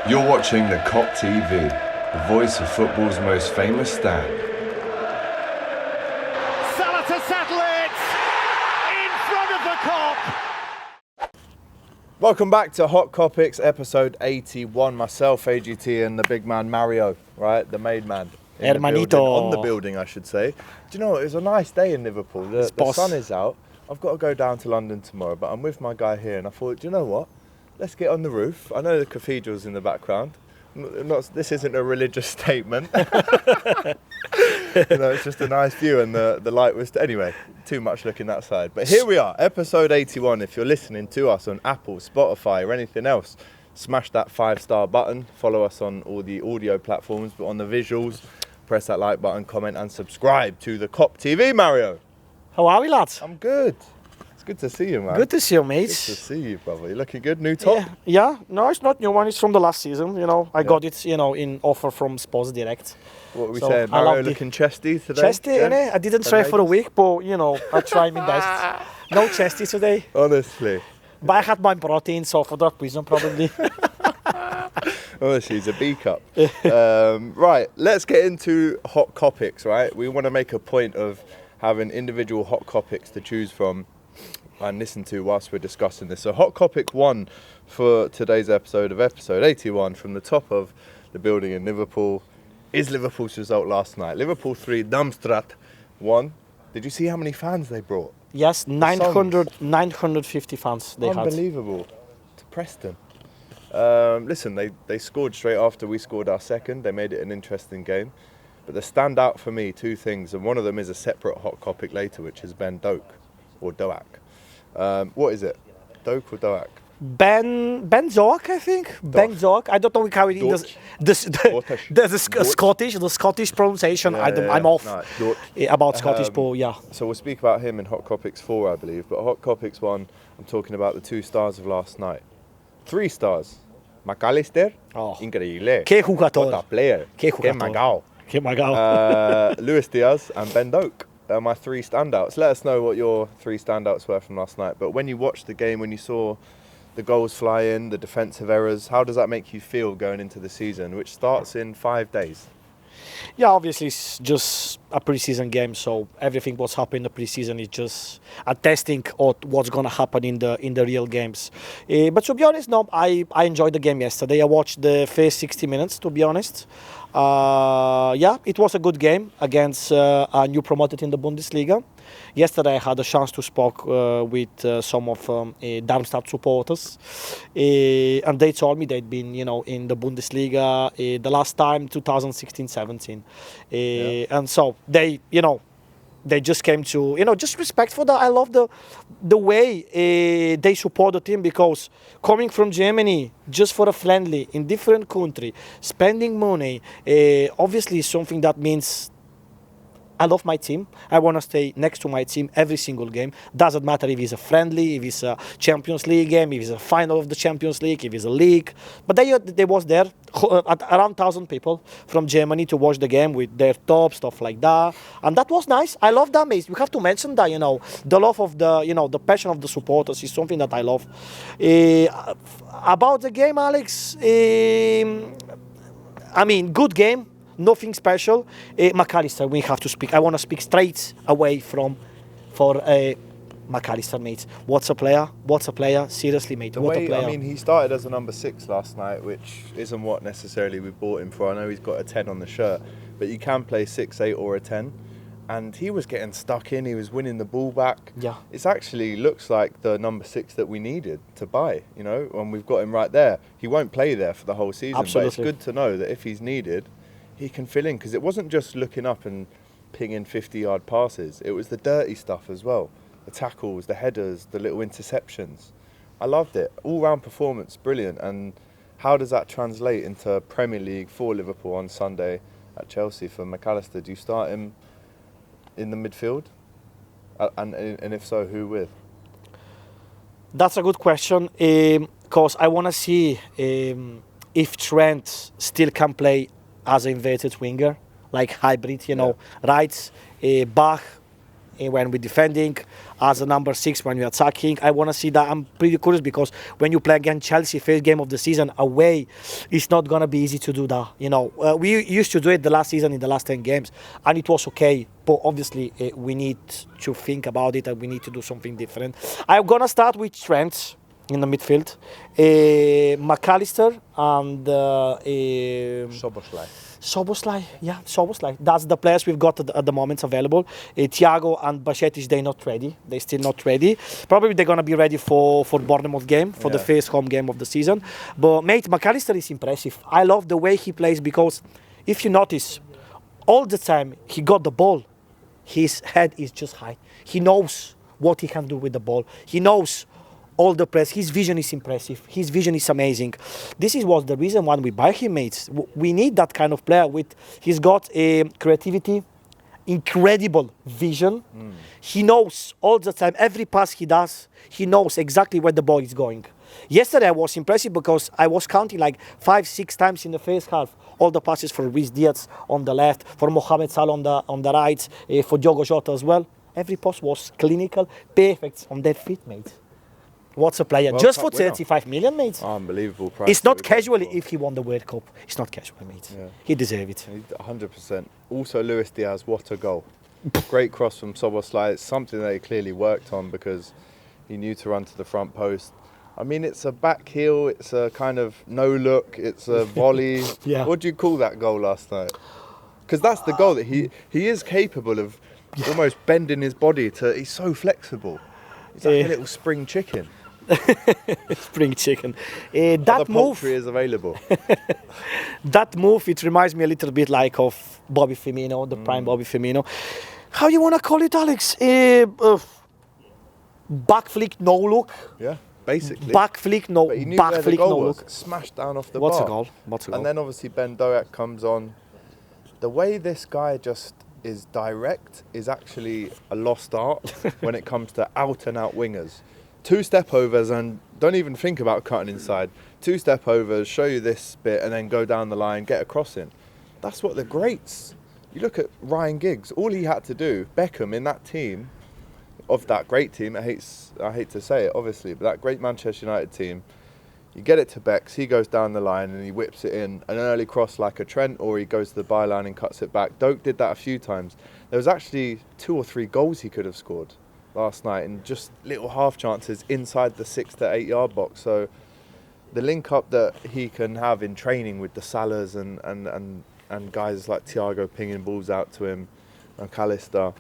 You're watching the Kop TV, the voice of football's most famous stand. Salah to settle it in front of the Kop. Welcome back to Hot Kopics episode 81. Myself, AGT, and the big man Mario, right? The made man. Hermanito. On the building, I should say. Do you know what? It was a nice day in Liverpool. The sun is out. I've got to go down to London tomorrow, but I'm with my guy here, and I thought, do you know what? Let's get on the roof. I know the cathedral's in the background. This isn't a religious statement. It's just a nice view, and the light was... Anyway, too much looking that side. But here we are, episode 81. If you're listening to us on Apple, Spotify, or anything else, smash that 5-star button. Follow us on all the audio platforms, but on the visuals, press that like button, comment, and subscribe to the Kop TV, Mario. How are we, lads? I'm good. It's good to see you, man. Good to see you, mate. Good to see you, brother. You looking good? New top? Yeah. No, it's not new one. It's from the last season. I got it, in offer from Sports Direct. What are we saying? Mario looking chesty today? Chesty, innit? I didn't try for a week, but, I tried my best. No chesty today. Honestly. But I had my protein, so for that reason, probably. Honestly, it's a B cup. Right, let's get into Hot Kopics, right? We want to make a point of having individual Hot Kopics to choose from and listen to whilst we're discussing this. So Hot Kopic 1 for today's episode of episode 81 from the top of the building in Liverpool is Liverpool's result last night. Liverpool 3, Darmstadt 1. Did you see how many fans they brought? Yes, 950 fans they had. Unbelievable. To Preston. Listen, they scored straight after we scored our second. They made it an interesting game. But the stand out for me, two things, and one of them is a separate Hot Kopic later, which is Ben Doak, or Doak. What is it? Doak or Doak? Ben Zoak, I think. Doak. Ben Zoak. I don't know how it is. The Scottish pronunciation. I'm off about Scottish, but yeah. So we'll speak about him in Hot Kopics 4, I believe. But Hot Kopics 1, I'm talking about the 2 stars of last night. 3 stars. McAllister. Oh. Increíble. Que jugador. What a player. Que jugador. Que magao. Luis Diaz and Ben Doak are my 3 standouts. Let us know what your 3 standouts were from last night. But when you watched the game, when you saw the goals fly in, the defensive errors, how does that make you feel going into the season, which starts in 5 days? Yeah, obviously it's just a pre-season game, so everything what's happening in the pre-season is just a testing of what's gonna happen in the real games. But to be honest, no, I enjoyed the game yesterday. I watched the first 60 minutes, to be honest. It was a good game against a new promoted in the Bundesliga. Yesterday I had a chance to speak with some of Darmstadt supporters, and they told me they'd been, in the Bundesliga the last time 2016-17, and so they just came to, just respect for that. I love the way they support the team, because coming from Germany just for a friendly in different country, spending money, obviously is something that means I love my team. I want to stay next to my team every single game. Doesn't matter if it's a friendly, if it's a Champions League game, if it's a final of the Champions League, if it's a league. But they was there, around 1,000 people from Germany to watch the game with their top, stuff like that. And that was nice. I love that, mate. We have to mention that, the love of the passion of the supporters is something that I love. About the game, Alex, good game. Nothing special. McAllister, we have to speak. I want to speak straight away for McAllister, mate. What's a player? Seriously, mate. What a player. He started as a number 6 last night, which isn't what necessarily we bought him for. I know he's got a 10 on the shirt, but you can play 6, 8 or a 10. And he was getting stuck in. He was winning the ball back. Yeah. It actually looks like the number 6 that we needed to buy, and we've got him right there. He won't play there for the whole season, Absolutely. But it's good to know that if he's needed, he can fill in, because it wasn't just looking up and pinging 50-yard passes. It was the dirty stuff as well. The tackles, the headers, the little interceptions. I loved it. All-round performance, brilliant. And how does that translate into Premier League for Liverpool on Sunday at Chelsea for McAllister? Do you start him in the midfield? And if so, who with? That's a good question, because I want to see if Trent still can play as an inverted winger, like hybrid, right, back, when we're defending, as a number 6 when we're attacking. I want to see that. I'm pretty curious because when you play against Chelsea, first game of the season away, it's not going to be easy to do that. You know, we used to do it the last season in the last 10 games, and it was okay. But obviously, we need to think about it and we need to do something different. I'm going to start with Trent in the midfield, McAllister and Soboslai. That's the players we've got at the moment available. Thiago and Bacetic, they're not ready. They're still not ready. Probably they're going to be ready for Bournemouth game, for the first home game of the season. But mate, McAllister is impressive. I love the way he plays because if you notice, all the time he got the ball, his head is just high. He knows what he can do with the ball. He knows all the press. His vision is impressive. His vision is amazing. This was the reason why we buy him, mates. We need that kind of player. He's got creativity, incredible vision. He knows all the time, every pass he does, he knows exactly where the ball is going. Yesterday I was impressive because I was counting like 5-6 times in the first half. All the passes for Ruiz Diaz on the left, for Mohamed Salah on the right, for Diogo Jota as well. Every pass was clinical, perfect on their feet, mate. What's a player? World Just Cup for winner. 35 million, mate. Unbelievable price. It's not that we got casually for. if he won the World Cup. It's not casual, mate. Yeah. He deserves it. He's 100%. Also, Luis Diaz, what a goal. Great cross from Soboslai. It's something that he clearly worked on because he knew to run to the front post. I mean, it's a back heel, it's a kind of no look, it's a volley. Yeah. What do you call that goal last night? Because that's the goal that he is capable of almost bending his body to. He's so flexible. He's like a little spring chicken. Spring chicken. The That move, poultry is available. that move, it reminds me a little bit like of Bobby Firmino, the prime Bobby Firmino. How you want to call it, Alex? Back flick, no look. Yeah, basically. Back flick, no. But he knew Back where the flick, goal no was. look. Smashed down off the What's bar. a goal? What's a goal? And then obviously Ben Doak comes on. The way this guy just is direct is actually a lost art when it comes to out and out wingers. 2 step overs and don't even think about cutting inside. 2 step overs, show you this bit and then go down the line, get a cross in. That's what the greats. You look at Ryan Giggs, all he had to do, Beckham in that team, of that great team, I hate to say it obviously, but that great Manchester United team, you get it to Becks, he goes down the line and he whips it in, an early cross like a Trent, or he goes to the byline and cuts it back. Doak did that a few times. There was actually 2 or 3 goals he could have scored last night and just little half chances inside the 6 to 8 yard box. So the link up that he can have in training with the Salahs and guys like Thiago pinging balls out to him, and McAllister,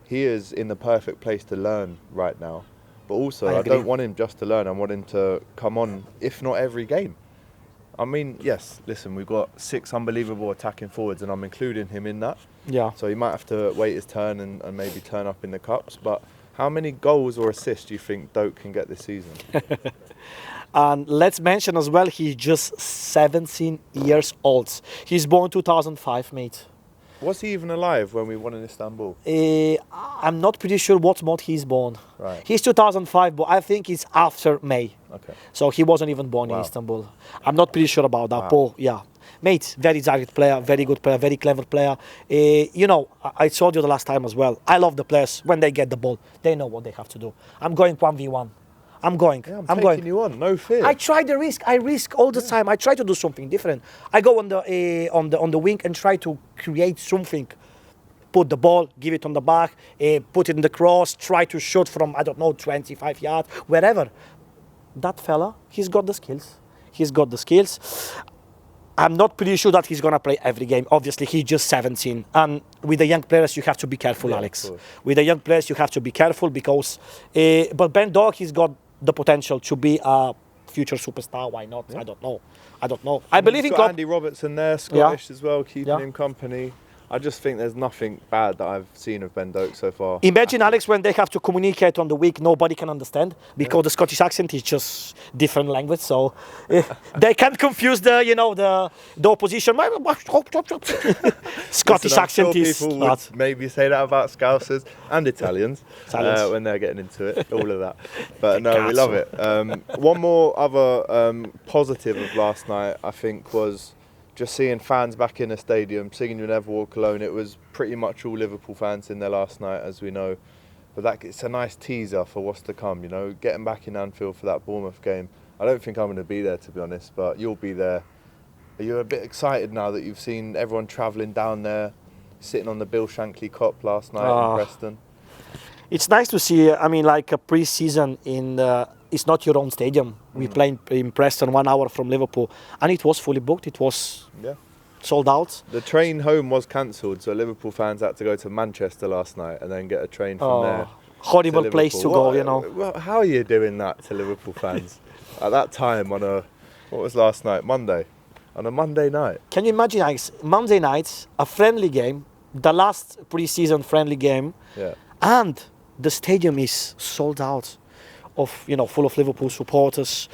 he is in the perfect place to learn right now. But also, I don't want him just to learn. I want him to come on, if not every game. I mean, yes, listen, we've got 6 unbelievable attacking forwards, and I'm including him in that. Yeah. So he might have to wait his turn and maybe turn up in the cups. But how many goals or assists do you think Doak can get this season? And let's mention as well, he's just 17 years old. He's born 2005, mate. Was he even alive when we won in Istanbul? I'm not pretty sure what month he's born. Right. He's 2005, but I think it's after May. Okay. So he wasn't even born in Istanbul. I'm not pretty sure about that, but yeah. Mate, very direct player, very good player, very clever player. You know, I told you the last time as well, I love the players. When they get the ball, they know what they have to do. I'm going 1v1. I'm going. Yeah, I'm taking going. you on, no fear. I try the risk. I risk all the time. I try to do something different. I go on the wing and try to create something. Put the ball, give it on the back, put it in the cross, try to shoot from, I don't know, 25 yards, wherever. That fella, he's got the skills. He's got the skills. I'm not pretty sure that he's going to play every game. Obviously, he's just 17. And with the young players, you have to be careful, Alex. With the young players, you have to be careful because... but Ben Doak, he's got the potential to be a future superstar. Why not? Yeah. I don't know. I believe in Kop. Andy Robertson there, Scottish as well, keeping him company. I just think there's nothing bad that I've seen of Ben Doak so far. Imagine, Alex, when they have to communicate on the week, nobody can understand because the Scottish accent is just different language. So they can't confuse the opposition. Scottish accent is. People would maybe say that about Scousers and Italians when they're getting into it, all of that. But no, we love it. One more other positive of last night, I think, was just seeing fans back in a stadium singing "You Never Walk Alone." It was pretty much all Liverpool fans in there last night, as we know. But it's a nice teaser for what's to come, you know, getting back in Anfield for that Bournemouth game. I don't think I'm going to be there, to be honest, but you'll be there. Are you a bit excited now that you've seen everyone travelling down there, sitting on the Bill Shankly Kop last night in Preston? It's nice to see, I mean, like a pre-season it's not your own stadium. We played in Preston 1 hour from Liverpool, and it was fully booked. It was sold out. The train home was cancelled, so Liverpool fans had to go to Manchester last night and then get a train from there. Horrible place to go, you know. How are you doing that to Liverpool fans at that time on what was last night? Monday. On a Monday night. Can you imagine, Alex, Monday night, a friendly game, the last pre-season friendly game, and the stadium is sold out of, you know, full of Liverpool supporters.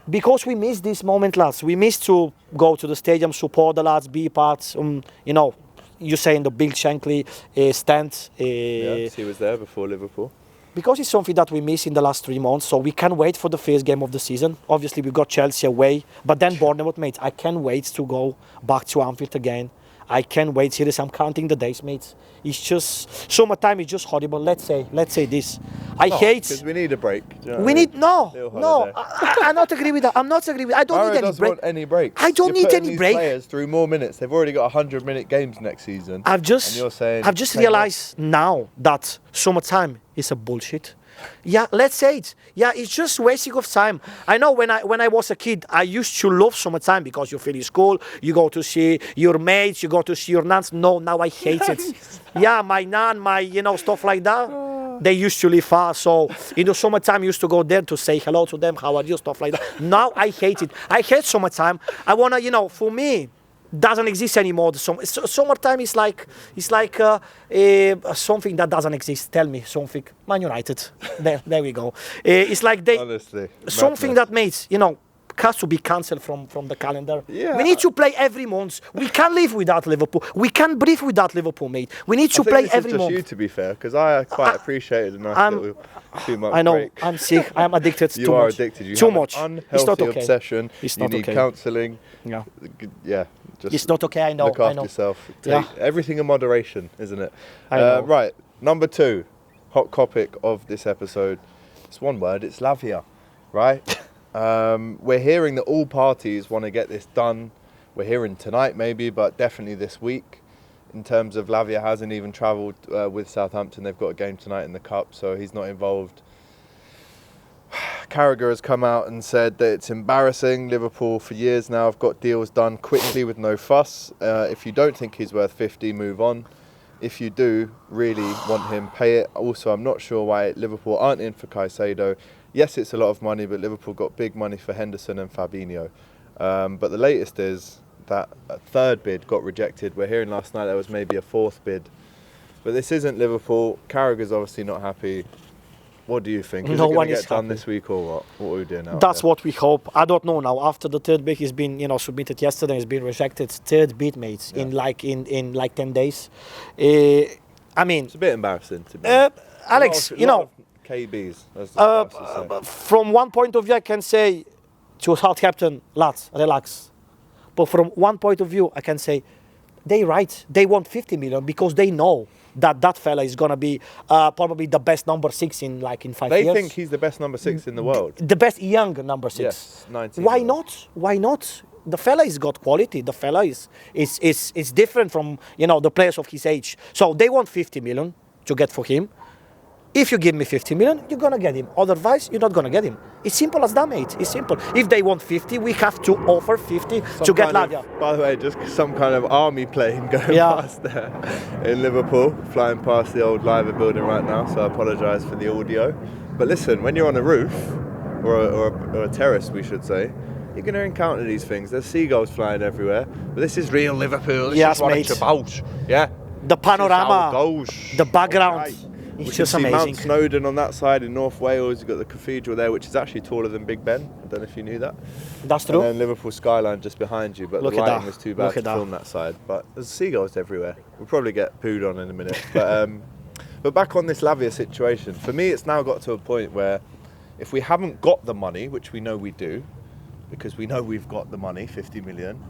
Because we miss this moment, lads. We miss to go to the stadium, support the lads, be part, you know, you say in the Bill Shankly stand. Yes, he was there before Liverpool. Because it's something that we miss in the last 3 months, so we can't wait for the first game of the season. Obviously, we've got Chelsea away, but then Bournemouth, mate. I can't wait to go back to Anfield again. I can't wait. Seriously, I'm counting the days, mate. It's just summertime is just horrible. Let's say this. I hate. Because we need a break. Do you know we need no. holiday. I not agree with that. I'm not agree with. I don't Barrow need any doesn't break. want any breaks. I don't You're need putting any these break. Players through more minutes. They've already got 100-minute games next season. I've just realised now that summertime is a bullshit. Yeah, let's say it. Yeah, it's just wasting of time. I know when I was a kid, I used to love summertime because you finish school, you go to see your mates, you go to see your nuns. No, now I hate it. Yeah, my nun, stuff like that. They used to live far, so in the summertime, I used to go there to say hello to them, how are you, stuff like that. Now I hate it. I hate summertime. I wanna, for me, doesn't exist anymore. Summertime is like something that doesn't exist. Tell me something. Man United. There we go. It's like honestly, something that makes has to be cancelled from the calendar. Yeah. We need to play every month. We can't live without Liverpool. We can't breathe without Liverpool, mate. We need to play every month. I think this is just you, to be fair, because I quite appreciated a nice little 2 month I know. break. I'm sick. I'm addicted. You too are much. addicted. You too have much. An It's not unhealthy okay. obsession. It's you not need okay. counselling. Yeah. Yeah. Just It's not okay. I know. Look I after know. yourself. Yeah. Everything in moderation, isn't it? I know. Right. Number 2, hot Kopic of this episode. It's one word. It's Lavia, right? We're hearing that all parties want to get this done. We're hearing tonight maybe, but definitely this week. In terms of Lavia hasn't even travelled with Southampton. They've got a game tonight in the Cup, so he's not involved. Carragher has come out and said that it's embarrassing. Liverpool for years now have got deals done quickly with no fuss. If you don't think he's worth 50, move on. If you do really want him, pay it. Also, I'm not sure why Liverpool aren't in for Caicedo. Yes, it's a lot of money, but Liverpool got big money for Henderson and Fabinho. But the latest is that a third bid got rejected. We're hearing last night there was maybe a fourth bid. But this isn't Liverpool. Carragher's obviously not happy. What do you think? Is No it one going to is get done happy. this week or what? What are we doing now? That's what we hope. I don't know now. After the third bid has been, submitted yesterday, it's been rejected. Third bid, mate, in 10 days. I mean, It's a bit embarrassing to be honest. Alex, A lot of KBs, as the Scousers say. from one point of view, I can say to Southampton, lads, relax. But from one point of view, I can say they right. They want 50 million because they know that fella is gonna be probably the best number 6 in 5 years. They think he's the best number 6 in the world. The best young number 6. Yes, 19. Why not? Why not? The fella has got quality. The fella is different from the players of his age. So they want 50 million to get for him. If you give me 50 million, you're gonna get him. Otherwise, you're not gonna get him. It's simple as that, mate. It's simple. If they want 50, we have to offer 50 to get Lavia. By the way, just some kind of army plane going past there in Liverpool, flying past the old Lavia building right now. So I apologise for the audio. But listen, when you're on a roof or a terrace, we should say, you're going to encounter these things. There's seagulls flying everywhere. But this is real Liverpool. This Yes, is what mate. it's about. Yeah. The panorama, This is how it goes. the background, Right. it's We just can see amazing. Mount Snowdon on that side in North Wales. You've got the cathedral there, which is actually taller than Big Ben. I don't know if you knew that. That's And true. then Liverpool skyline just behind you, but Look the at lighting that. was too bad Look to at that. film that side. But there's seagulls everywhere. We'll probably get pooed on in a minute. But back on this Lavia situation, for me it's now got to a point where if we haven't got the money, which we know we do, because we know we've got the money, 50 million,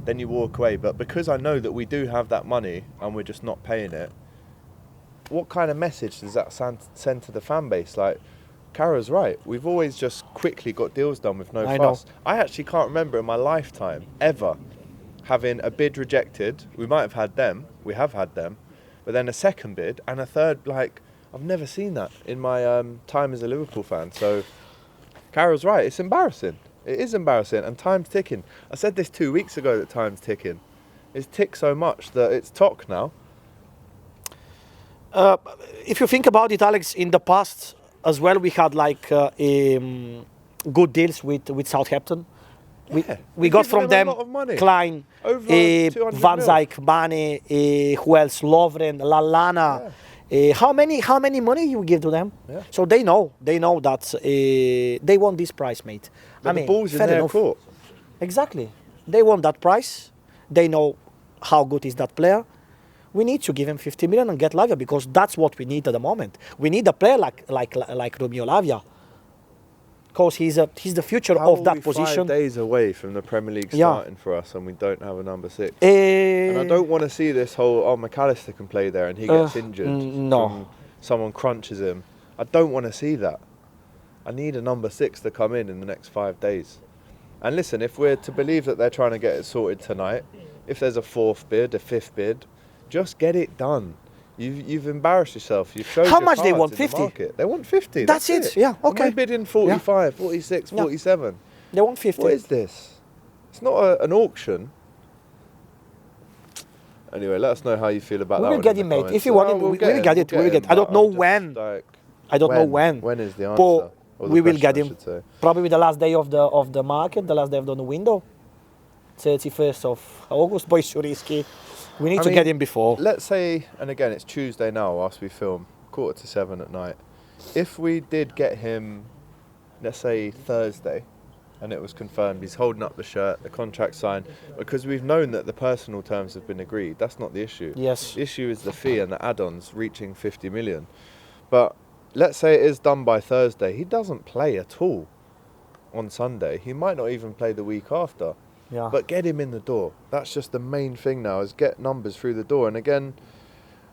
then you walk away. But because I know that we do have that money and we're just not paying it, what kind of message does that send to the fan base? Like, Kara's right. We've always just quickly got deals done with no fuss. I actually can't remember in my lifetime ever having a bid rejected. We might have had them. We have had them. But then a second bid and a third, like, I've never seen that in my time as a Liverpool fan. So, Kara's right. It's embarrassing. It is embarrassing. And time's ticking. I said this 2 weeks ago that time's ticking. It's ticked so much that it's tock now. If you think about it, Alex, in the past as well, we had like good deals with Southampton. Yeah. We got from them a lot of money. Klein, Over Van 200 mil. Dijk, Mane, who else? Lovren, Lallana. How many money you give to them? Yeah. So they know that they want this price, mate. But the ball's in their court. Exactly. They want that price. They know how good is that player. We need to give him 50 million and get Lavia, because that's what we need at the moment. We need a player like Romeo Lavia, because he's the future of that position. 5 days away from the Premier League starting for us, and we don't have a number 6. And I don't want to see this whole McAllister can play there and he gets injured. No, someone crunches him. I don't want to see that. I need a number 6 to come in the next 5 days. And listen, if we're to believe that they're trying to get it sorted tonight, if there's a 4th bid, a 5th bid, just get it done. You've embarrassed yourself. You've showed how your much they cards want? in the 50. market. They want 50. That's it. Yeah. Okay. And we're bidding 45, 46, 47. They want 50. What is this? It's not an auction. Anyway, let us know how you feel about that. We will get him, mate. If you want him, we will get it. We will get. I don't know when. I don't know when. When is the answer? But Or the we will question, get I him. should say. Probably with the last day of the market, the last day of the window, 31st of August. Boy, so risky. We need to get him before. Let's say, and again, it's Tuesday now whilst we film, 6:45 at night. If we did get him, let's say Thursday, and it was confirmed, he's holding up the shirt, the contract signed, because we've known that the personal terms have been agreed. That's not the issue. Yes. The issue is the fee and the add-ons reaching 50 million. But let's say it is done by Thursday. He doesn't play at all on Sunday. He might not even play the week after. Yeah. But get him in the door. That's just the main thing now, is get numbers through the door. And again,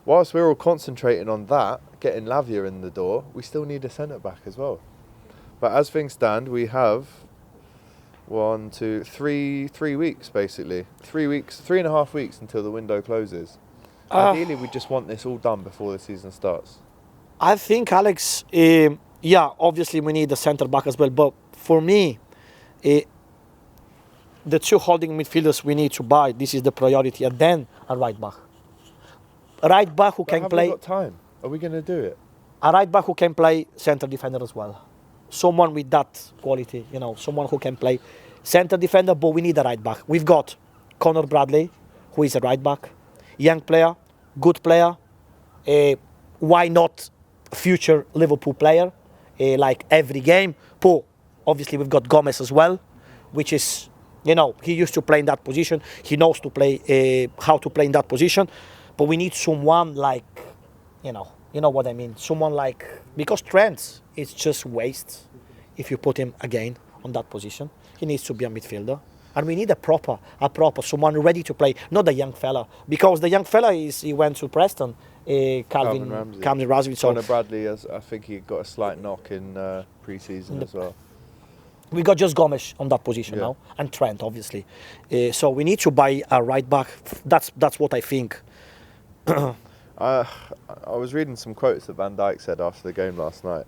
whilst we're all concentrating on that, getting Lavia in the door, we still need a centre-back as well. But as things stand, we have 3 weeks, basically. 3 weeks, 3.5 weeks until the window closes. Ideally, we just want this all done before the season starts. I think, Alex, obviously we need a centre-back as well. But for me, the 2 holding midfielders we need to buy, this is the priority, and then a right back. A right back who can play. We got time? Are we going to do it? A right back who can play centre defender as well. Someone with that quality, someone who can play centre defender, but we need a right back. We've got Conor Bradley, who is a right back. Young player, good player. Why not future Liverpool player? Like every game. But obviously we've got Gomez as well, which is, he used to play in that position. He knows to play how to play in that position. But we need someone like, you know what I mean. Someone like, because Trent is just waste if you put him again on that position. He needs to be a midfielder. And we need a proper, someone ready to play, not the young fella. Because the young fella he went to Preston, Calvin Ramsey. So Conor Bradley, I think he got a slight knock in pre-season as well. We got just Gomes on that position now, and Trent, obviously. So we need to buy a right back. That's what I think. I was reading some quotes that Van Dijk said after the game last night.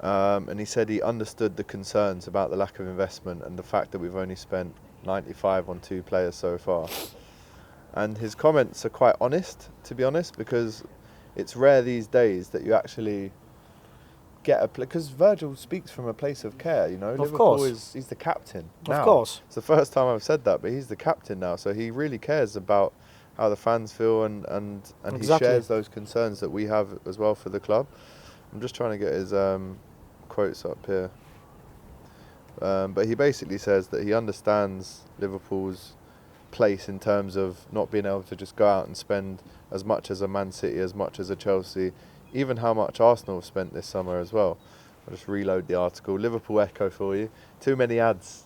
And he said he understood the concerns about the lack of investment and the fact that we've only spent 95 on 2 players so far. And his comments are quite honest, to be honest, because it's rare these days that you actually get a because Virgil speaks from a place of care, Liverpool he's the captain now. Of course. It's the first time I've said that, but he's the captain now, so he really cares about how the fans feel and Exactly. he shares those concerns that we have as well for the club. I'm just trying to get his quotes up here. But he basically says that he understands Liverpool's place in terms of not being able to just go out and spend as much as a Man City, as much as a Chelsea, even how much Arsenal have spent this summer as well. I'll just reload the article. Liverpool Echo for you. Too many ads,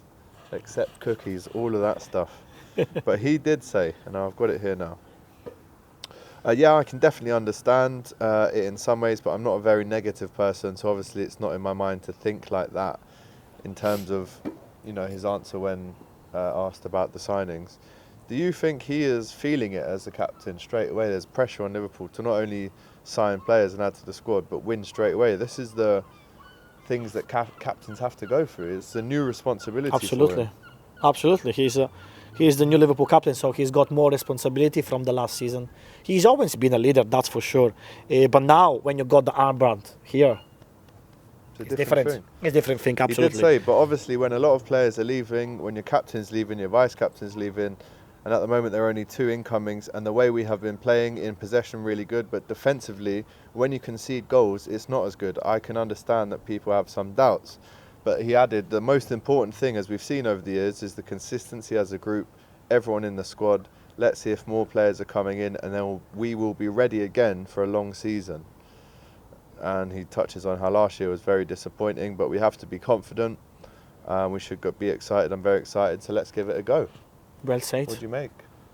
accept cookies, all of that stuff. But he did say, and I've got it here now, Yeah, I can definitely understand it in some ways, but I'm not a very negative person, so obviously it's not in my mind to think like that in terms of, his answer when asked about the signings. Do you think he is feeling it as the captain straight away? There's pressure on Liverpool to not only sign players and add to the squad, but win straight away. This is the things that captains have to go through. It's a new responsibility Absolutely, for him. absolutely. He's the new Liverpool captain, so he's got more responsibility from the last season. He's always been a leader, that's for sure. But now, when you got the armband here, it's different. Thing. It's a different thing, absolutely. He did say, but obviously when a lot of players are leaving, when your captain's leaving, your vice-captain's leaving, and at the moment there are only 2 incomings, and the way we have been playing in possession really good, but defensively, when you concede goals, it's not as good. I can understand that people have some doubts. But he added, the most important thing, as we've seen over the years, is the consistency as a group, everyone in the squad. Let's see if more players are coming in, and then we will be ready again for a long season. And he touches on how last year was very disappointing, but we have to be confident. We should be excited. I'm very excited, so let's give it a go. Well said. What do you make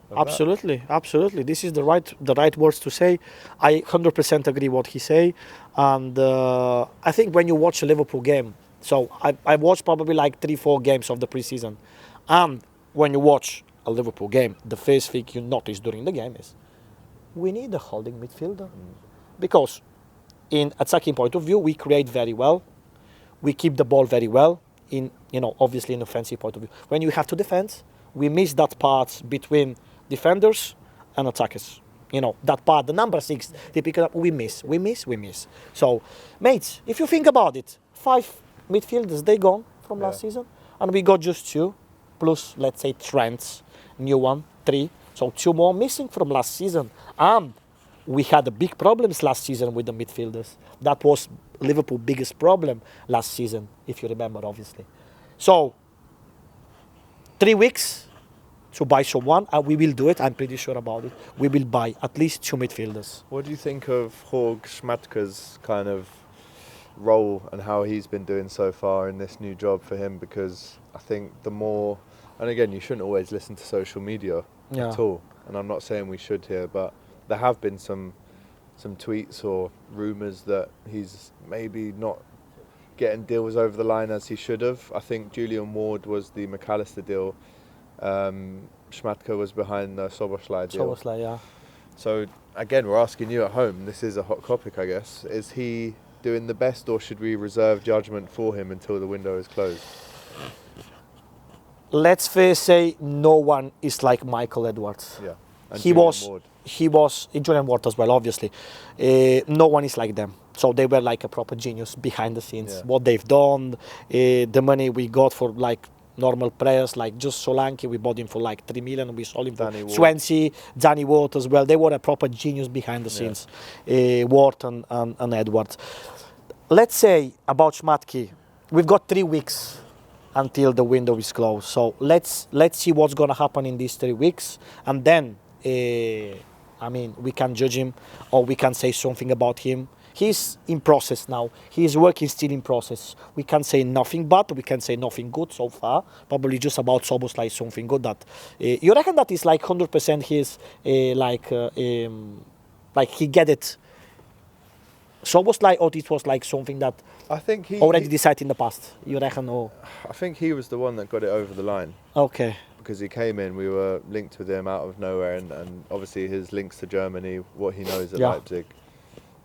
of Absolutely, absolutely. This is the right words to say. I 100% agree what he say, and I think when you watch a Liverpool game, so I watched probably like 3-4 games of the preseason, and when you watch a Liverpool game, the first thing you notice during the game is we need a holding midfielder, because in attacking point of view we create very well, we keep the ball very well. In obviously in offensive point of view, when you have to defend, we miss that part between defenders and attackers. That part, the number 6, they pick it up, we miss. So, mates, if you think about it, 5 midfielders, they gone from last season, and we got just 2, plus, let's say, Trent's new one, 3. So 2 more missing from last season. And we had a big problems last season with the midfielders. That was Liverpool's biggest problem last season, if you remember, obviously. So, 3 weeks to buy someone, and we will do it. I'm pretty sure about it. We will buy at least 2 midfielders. What do you think of Jorg Schmadtke's kind of role and how he's been doing so far in this new job for him? Because I think the more, and again, you shouldn't always listen to social media at all, and I'm not saying we should here, but there have been some tweets or rumours that he's maybe not getting deals over the line as he should have. I think Julian Ward was the McAllister deal. Schmadtke was behind the Szoboszlai deal. Szoboszlai, yeah. So again, we're asking you at home, this is a hot topic, I guess. Is he doing the best, or should we reserve judgment for him until the window is closed? Let's first say no one is like Michael Edwards. Yeah. And He was Julian Ward as well, obviously. No one is like them. So they were like a proper genius behind the scenes. Yeah. What they've done, the money we got for like normal players, like just Solanke, we bought him for like 3 million. We sold him for 20. Danny Ward as well. They were a proper genius behind the scenes. Ward and Edwards. Let's say about Schmadtke, we've got 3 weeks until the window is closed. So let's see what's gonna happen in these 3 weeks, and then we can judge him, or we can say something about him. He's in process now. His work is still in process. We can say nothing bad, we can say nothing good so far. Probably just about Szoboszlai something good. That you reckon that is like 100% his like he get it Szoboszlai, or it was like something that I think he already decided in the past? You reckon? Or I think he was the one that got it over the line. Okay. Because he came in, we were linked with him out of nowhere, and obviously his links to Germany, what he knows at Leipzig,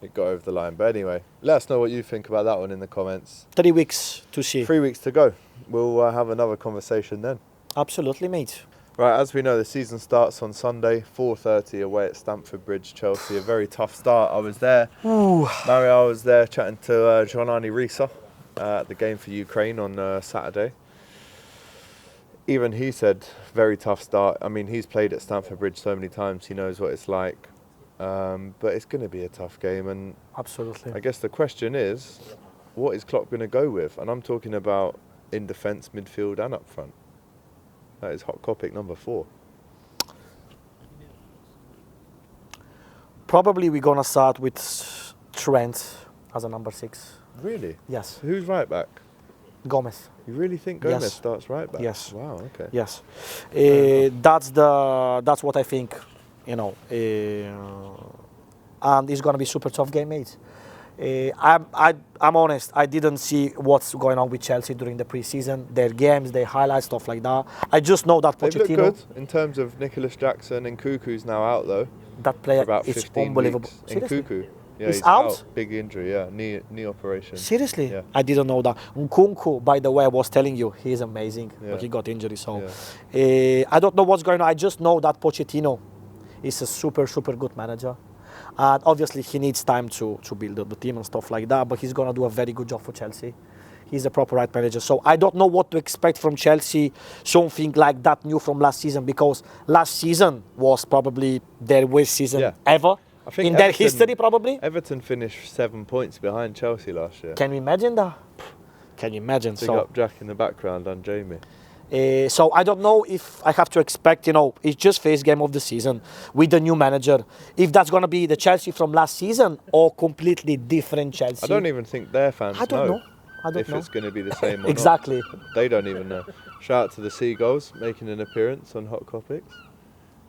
it got over the line. But anyway, let us know what you think about that one in the comments. 3 weeks to see. 3 weeks to go. We'll have another conversation then. Absolutely, mate. Right, as we know, the season starts on Sunday, 4:30 away at Stamford Bridge, Chelsea. A very tough start. I was there. Mario, I was there chatting to Jonani Risa at the game for Ukraine on Saturday. Even he said, very tough start. I mean, he's played at Stamford Bridge so many times, he knows what it's like. But it's going to be a tough game. And Absolutely. I guess the question is, what is Klopp going to go with? And I'm talking about in defence, midfield and up front. That is hot topic number 4. Probably we're going to start with Trent as a number 6. Really? Yes. Who's right back? Gomez. You really think Gomez Yes. starts right back? Yes. Wow, okay. Yes. That's what I think. you know, and it's gonna be super tough game, mate. I'm honest. I didn't see what's going on with Chelsea during the preseason. Their games, their highlights, stuff like that. I just know that They've looked Pochettino, good in terms of Nicholas Jackson, and Cuckoo's now out though. that For player about is 15 unbelievable. weeks. In Seriously? Cuckoo. Yeah, He's he's out? Big injury, yeah. Knee operation. Seriously? Yeah. I didn't know that. Nkunku, by the way, I was telling you, he's amazing, Yeah. but he got injured. So I don't know what's going on. I just know that Pochettino is a super, super good manager. And obviously, he needs time to build up the team and stuff like that, but he's going to do a very good job for Chelsea. He's a proper right manager. So I don't know what to expect from Chelsea, something like that new from last season, because last season was probably their worst season ever. I think in their Everton- history, probably. Everton finished 7 points behind Chelsea last year. Can you imagine that? Can you imagine? Big up Jack in the background and Jamie. So I don't know if I have to expect, it's just first game of the season with the new manager. If that's going to be the Chelsea from last season or completely different Chelsea. I don't even think their fans I don't know. I don't if know. it's going to be the same or Exactly. not. They don't even know. Shout out to the Seagulls making an appearance on Hot Kopics.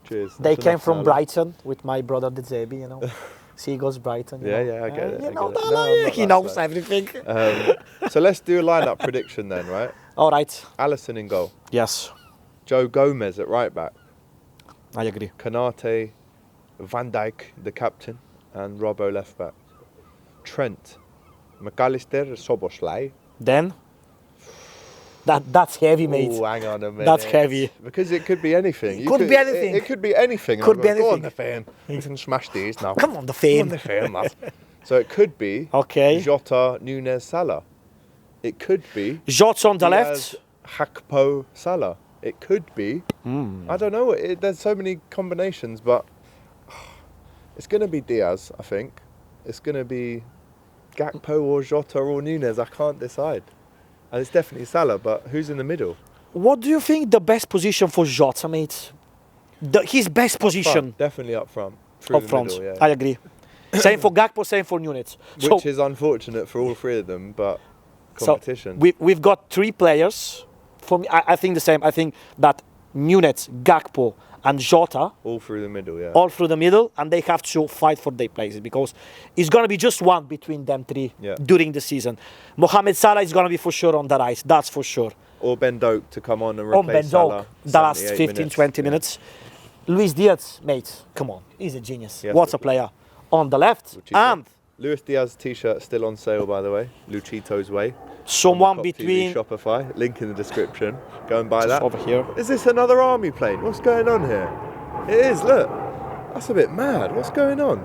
Cheers. They came Internationale. from Brighton with my brother the Zebi, Seagulls Brighton. Yeah, I get it. You I know, get it. that, No, I'm not he that knows bad. everything. So let's do a lineup prediction then, right? All right. Alisson in goal. Yes, Joe Gomez at right back. I agree. Konate, Van Dijk, the captain, and Robbo left back. Trent, McAllister, Soboslai. Then, that's heavy, mate. Oh, hang on a minute. That's heavy. Because it could be anything. You Could be anything. It could be anything. Could be Go on anything. the fame. You can smash these now. Come on, the Go fame. on the fame, man. So it could be Okay. Jota, Nunez, Salah. It could be Jota on the Diaz, left. Hakpo, Salah. It could be. Hmm. I don't know. There's so many combinations, but it's going to be Diaz, I think. It's going to be Gakpo or Jota or Nunez. I can't decide. And it's definitely Salah, but who's in the middle? What do you think the best position for Jota, mate? His best position Front, definitely up front. Through up the front. middle, yeah. I agree. Same for Gakpo, same for Nunez. So, Which is unfortunate for all three of them, but so competition. we've got three players. For me, I think the same. I think that Nunez, Gakpo, and Jota all through the middle, yeah. all through the middle, and they have to fight for their places because it's going to be just one between them three during the season. Mohamed Salah is going to be for sure on the right, that's for sure. Or Ben Doak to come on and On replace Ben Salah. Doak, the last 78 15, minutes. 20 Yeah. minutes. Luis Diaz, mate, come on, he's a genius. Yes, What a player. On the left, Luchito. and Luis Diaz t-shirt still on sale, by the way. Luchito's Way. someone Kop between... TV Shopify. Link in the description. Go and buy that. over here. Is this another army plane? What's going on here? It is, look. That's a bit mad. What's going on?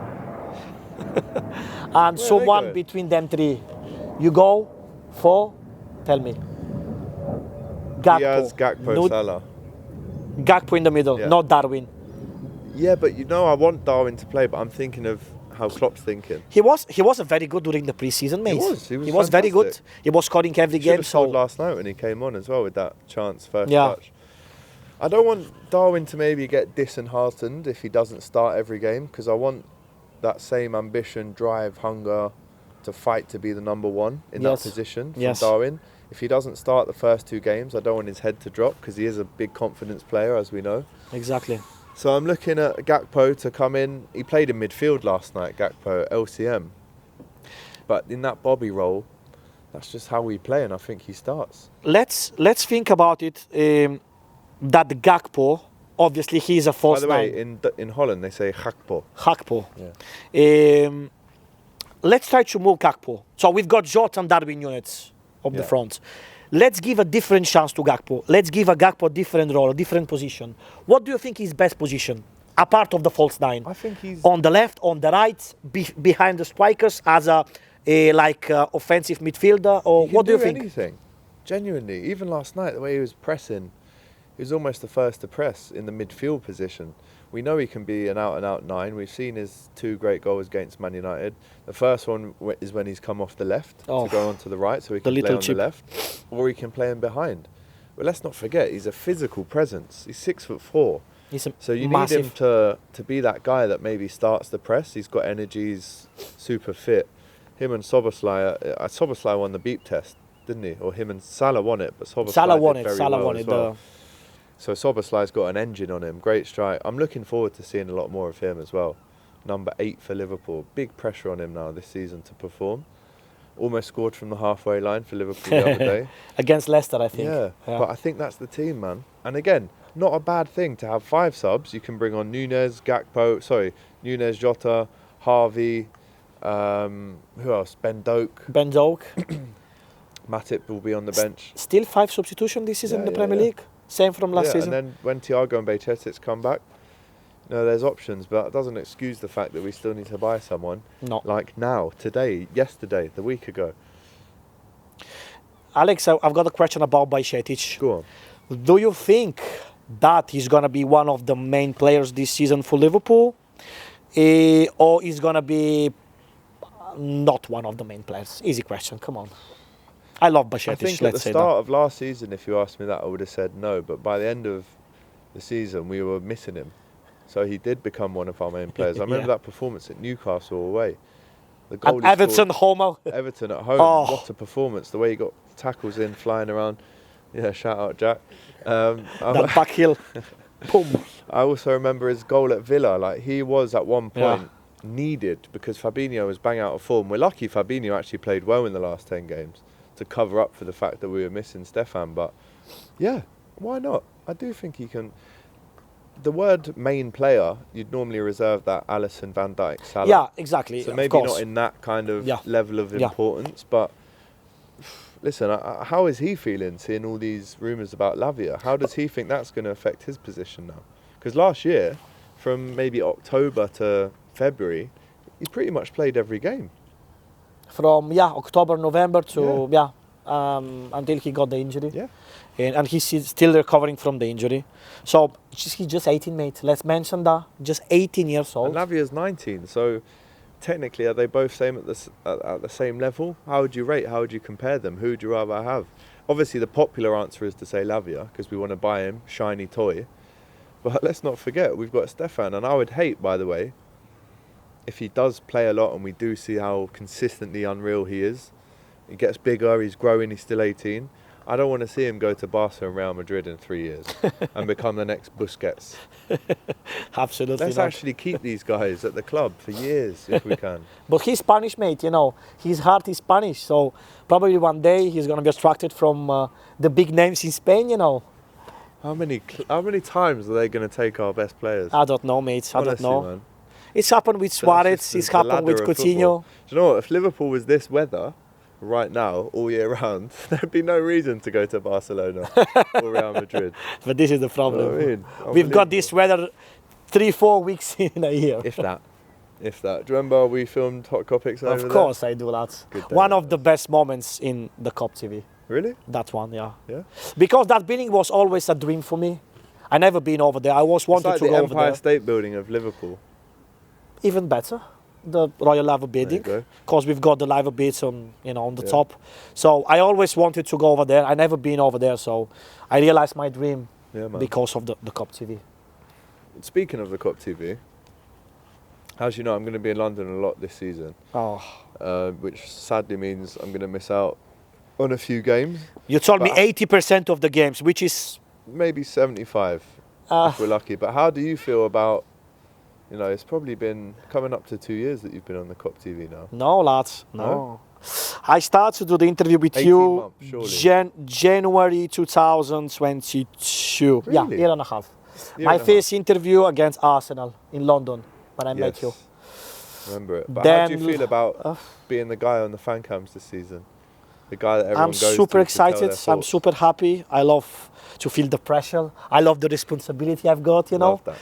And they someone going? between them three. You go for, tell me. Gakpo. Diaz, Gakpo, No- Salah. Gakpo in the middle, Yeah. not Darwin. Yeah, but I want Darwin to play, but I'm thinking of how Klopp's thinking. He was very good during the preseason, mate. He was very good. fantastic. He was scoring every Should game. have scored So last night when he came on as well with that chance first Yeah. touch. I don't want Darwin to maybe get disheartened if he doesn't start every game, because I want that same ambition, drive, hunger to fight to be the number one in Yes. that position from Yes. Darwin. If he doesn't start the first two games, I don't want his head to drop, because he is a big confidence player, as we know. exactly. So I'm looking at Gakpo to come in. He played in midfield last night, Gakpo, LCM. But in that Bobby role, that's just how we play, and I think he starts. Let's think about it. That Gakpo, obviously, he's a By false the nine. way, in Holland, they say Gakpo. Gakpo. Yeah. Let's try to move Gakpo. So we've got Jota and Darwin Nunez up the Yeah. front. Let's give a different chance to Gakpo. Let's give a Gakpo a different role, a different position. What do you think is best position, apart of the false nine? I think he's... On the left, on the right, behind the strikers as a offensive midfielder, or He what do can you think? Anything. Genuinely, even last night, the way he was pressing, he was almost the first to press in the midfield position. We know he can be an out-and-out nine. We've seen his two great goals against Man United. The first one is when he's come off the left Oh. to go onto the right, so he The can play little on chip. the left, or he can play in behind. But let's not forget, he's a physical presence. He's 6'4". He's a So you massive. need him to be that guy that maybe starts the press. He's got energy, he's super fit. Him and Soboslai won the beep test, didn't he? Or him and Salah won it, but Soboslai Salah won did it. very Salah well won as it. well. So Soboslai's got an engine on him, great strike. I'm looking forward to seeing a lot more of him as well. Number 8 for Liverpool. Big pressure on him now this season to perform. Almost scored from the halfway line for Liverpool the other day. Against Leicester, I think. Yeah, but I think that's the team, man. And again, not a bad thing to have 5 subs. You can bring on Nunez, Nunez, Jota, Harvey, who else? Ben Doak. Ben Doak. Matip will be on the bench. Still 5 substitutions this season in the Premier League. Same from last season. And then when Thiago and Bajcetic come back, there's options, but it doesn't excuse the fact that we still need to buy someone. No. Like now, today, yesterday, the week ago. Alex, I've got a question about Bajcetic. Go on. Do you think that he's going to be one of the main players this season for Liverpool? Or is going to be not one of the main players? Easy question, come on. I love Bajcetic, I think let's at the say start that. of last season, if you asked me that, I would have said no. But by the end of the season, we were missing him. So he did become one of our main players. I remember that performance at Newcastle away. The goal And Everton home. Everton at home. Oh. What a performance. The way he got tackles in, flying around. Yeah, shout out, Jack. That back heel. Boom. I also remember his goal at Villa. Like, he was at one point needed because Fabinho was bang out of form. We're lucky Fabinho actually played well in the last 10 games to cover up for the fact that we were missing Stefan. But yeah, why not? I do think he can. The word main player, you'd normally reserve that Alisson, Van Dijk, Salah. Yeah, exactly. So of maybe course. not in that kind of level of importance. But listen, how is he feeling seeing all these rumours about Lavia? How does he think that's going to affect his position now? Because last year, from maybe October to February, he pretty much played every game. From October, November to until he got the injury. Yeah. And he's still recovering from the injury. So he's just 18, mate. Let's mention that. Just 18 years old. And Lavia's 19, so technically are they both at the same level? How would you rate? How would you compare them? Who would you rather have? Obviously the popular answer is to say Lavia because we want to buy him, shiny toy. But let's not forget, we've got Stefan, and I would hate, by the way, if he does play a lot and we do see how consistently unreal he is. He gets bigger, he's growing, he's still 18. I don't want to see him go to Barca and Real Madrid in 3 years and become the next Busquets. Absolutely Let's not. actually keep these guys at the club for years if we can. But he's Spanish, mate, his heart is Spanish, so probably one day he's going to be attracted from the big names in Spain, How many times are they going to take our best players? I don't know, mate, I don't Honestly, know. man. It's happened with Suarez, it's happened with Coutinho. Do you know what? If Liverpool was this weather right now, all year round, there'd be no reason to go to Barcelona or Real Madrid. But this is the problem. You know what I mean? We've got this weather 3-4 weeks in a year. If that. Do you remember we filmed Hot Kopics over there? Of course I do that. Good day, One of the best moments in the Kop TV. Really? That one, yeah. Yeah? Because that building was always a dream for me. I never been over there. I always wanted It's to like go the over Empire there. State Building of Liverpool. Even better, the Royal Lava building, go. because we've got the lava beads on, on the top. So I always wanted to go over there. I never been over there, so I realized my dream because of the Kop TV. Speaking of the Kop TV, as you know, I'm going to be in London a lot this season, which sadly means I'm going to miss out on a few games. You told me 80% of the games, which is maybe 75 if we're lucky. But how do you feel about? It's probably been coming up to 2 years that you've been on the Kop TV now. No, lads, no. I started to do the interview with 18 you months, surely. January 2022. Really? Yeah, year and a half. My first interview against Arsenal in London when I met you. Remember it. But how do you feel about being the guy on the fan cams this season? The guy that everyone I'm goes super to excited. tell their I'm thoughts? super happy. I love to feel the pressure. I love the responsibility I've got, Love that.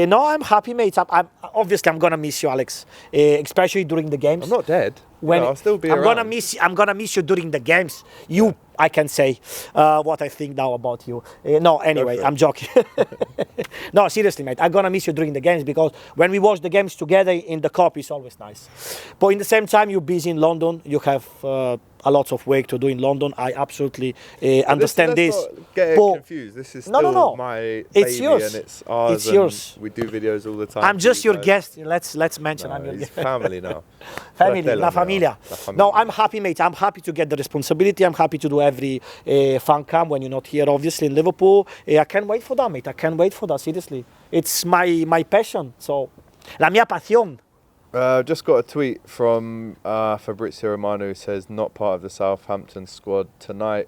No, I'm happy, mate. Obviously, I'm gonna miss you, Alex, especially during the games. I'm not dead. I'll still be around. I'm gonna miss you during the games. I can say what I think now about you. No, anyway, I'm joking. No, seriously, mate. I'm gonna miss you during the games because when we watch the games together in the Kop, it's always nice. But in the same time, you're busy in London. You have a lot of work to do in London. I absolutely understand this. Let's not get it But confused. This is still my baby, It's yours. and it's ours. It's yours. We do videos all the time. I'm just your guys. guest. Let's mention I'm your He's guest. family now. Family, Fratello la now. familia. La familia. No, I'm happy, mate. I'm happy to get the responsibility. I'm happy to do every fan cam when you're not here, obviously, in Liverpool. I can't wait for that, mate. I can't wait for that, seriously. It's my passion. So, la mia pasión. Just got a tweet from Fabrizio Romano who says, not part of the Southampton squad tonight.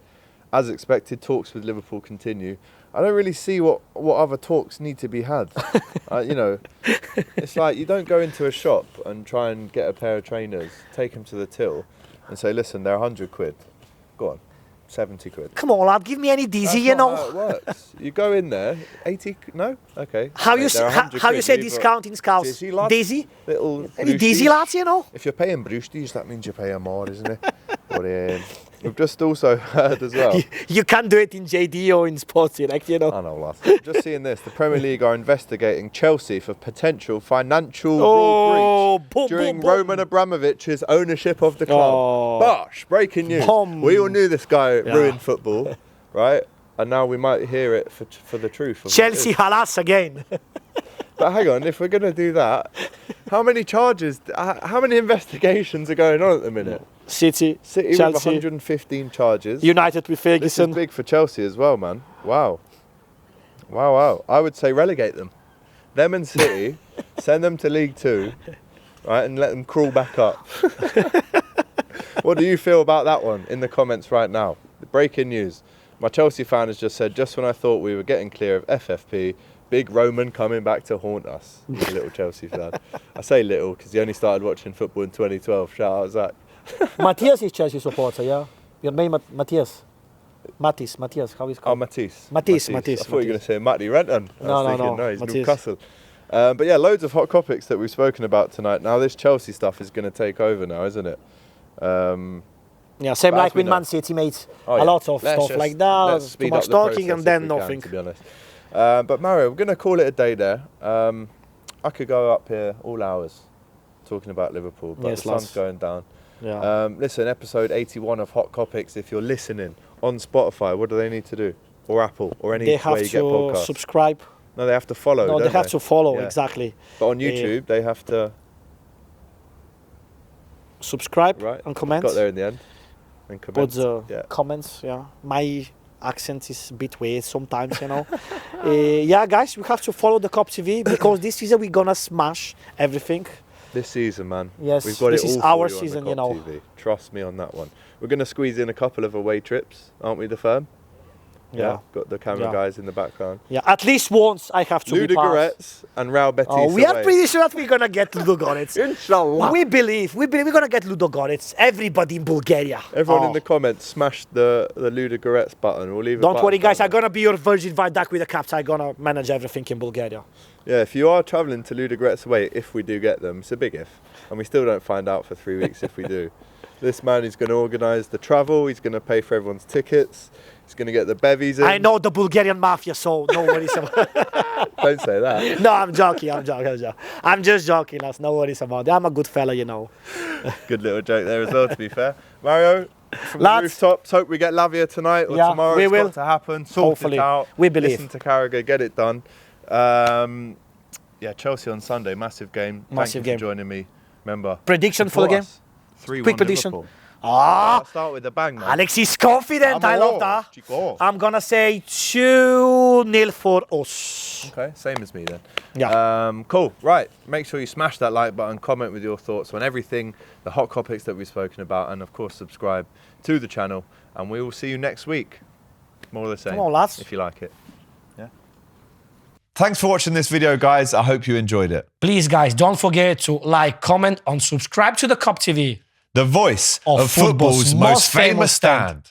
As expected, talks with Liverpool continue. I don't really see what other talks need to be had. You know, it's like you don't go into a shop and try and get a pair of trainers, take them to the till and say, listen, they're 100 quid. Go on, 70 quid. Come on, lad, give me any dizzy, That's you not know. how it works. You go in there, 80, no? Okay. How Mate, you they're 100 how you quid. say Leave discount in Scouse? Dizzy, lad. Dizzy? Little Any dizzy brewsties. lads, you know? If you're paying brewsties, that means you're paying more, isn't it? But we've just also heard as well. You can't do it in JD or in Sports Direct, you know. I know, lad. Just seeing this, the Premier League are investigating Chelsea for potential financial rule breach during Roman Abramovich's ownership of the club. Oh. Bosh! Breaking news. Boom. We all knew this guy ruined football, right? And now we might hear it for the truth. Of what it Chelsea is. halas again. But hang on, if we're going to do that, how many charges, how many investigations are going on at the minute? City City Chelsea, with 115 charges. United with This is Ferguson. big for Chelsea as well, man. Wow. Wow, wow. I would say relegate them. Them and City, send them to League Two, right, and let them crawl back up. What do you feel about that one in the comments right now? Breaking news. My Chelsea fan has just said, just when I thought we were getting clear of FFP, big Roman coming back to haunt us. He's a little Chelsea fan. I say little because he only started watching football in 2012. Shout out Zach. Matthias is Chelsea supporter, yeah? Your name Matthias? Matthias, how is it Oh, called? Matisse. Matisse. I thought you were going to say Matty Renton. I No, was thinking, no, he's Matisse. Newcastle. But yeah, loads of hot Kopics that we've spoken about tonight. Now this Chelsea stuff is going to take over now, isn't it? Yeah, same But like as we with know- Man City, mate. Oh, A yeah. lot of Let's stuff just- like that. let's Too speed much up the talking process and then if we can, nothing. to be honest. But Mario, we're going to call it a day there. I could go up here all hours talking about Liverpool, but Yes, the sun's lads. going down. Yeah. Listen, episode 81 of Hot Kopics. If you're listening on Spotify, what do they need to do? Or Apple, or any They way have you get to podcasts? subscribe. No, they have to follow. No, don't they have to follow, Yeah. exactly. But on YouTube, they have to. Subscribe Right. and comment. Got there in the end. And Put comment. the Yeah. comments, yeah. My accent is a bit weird sometimes, you know. Yeah, guys, we have to follow the Kop TV because this season we're gonna smash everything. This season, man. Yes, We've got this it is all for our you on the season, Kop you know. TV. Trust me on that one. We're going to squeeze in a couple of away trips, aren't we, the firm? Yeah. Got the camera Yeah. guys in the background. Yeah, at least once I have to be part. Ludogorets and Real Betis Oh, we are away. pretty sure that we're gonna get Ludogorets. Inshallah. we believe we're gonna get Ludogorets. Everybody in Bulgaria. Everyone Oh. in the comments smash the Ludogorets button. We'll leave a Don't button worry, guys. down I'm gonna be your Virgin Viaduct with the caps. I'm gonna manage everything in Bulgaria. there. Yeah, if you are travelling to Ludogorets away, if we do get them, it's a big if. And we still don't find out for 3 weeks if we do. This man is going to organise the travel. He's going to pay for everyone's tickets. He's going to get the bevies in. I know the Bulgarian mafia, so no worries about Don't say that. No, I'm joking. I'm just joking, lads. No worries about it. I'm a good fella, you know. Good little joke there as well, to be fair. Mario, from Lads. the rooftops, hope we get Lavia tonight or Yeah, tomorrow. we It's will. got to happen. Sort Hopefully. it out. We believe. Listen to Carragher, get it done. Yeah, Chelsea on Sunday, massive game. Massive Thank you game. for joining me. Remember, Prediction for the game? 3-1 Quick prediction. Liverpool. Ah, I'll start with the bang, man. Alex is confident. I love that. Chico. I'm gonna say 2-0 for us. Okay, same as me then. Yeah. Cool. Right. Make sure you smash that like button, comment with your thoughts on everything, the hot topics that we've spoken about, and of course subscribe to the channel. And we will see you next week. More of the same. Come on, lads. If you like it. Yeah. Thanks for watching this video, guys. I hope you enjoyed it. Please, guys, don't forget to like, comment, and subscribe to the Kop TV. The voice Of of football's most famous stand.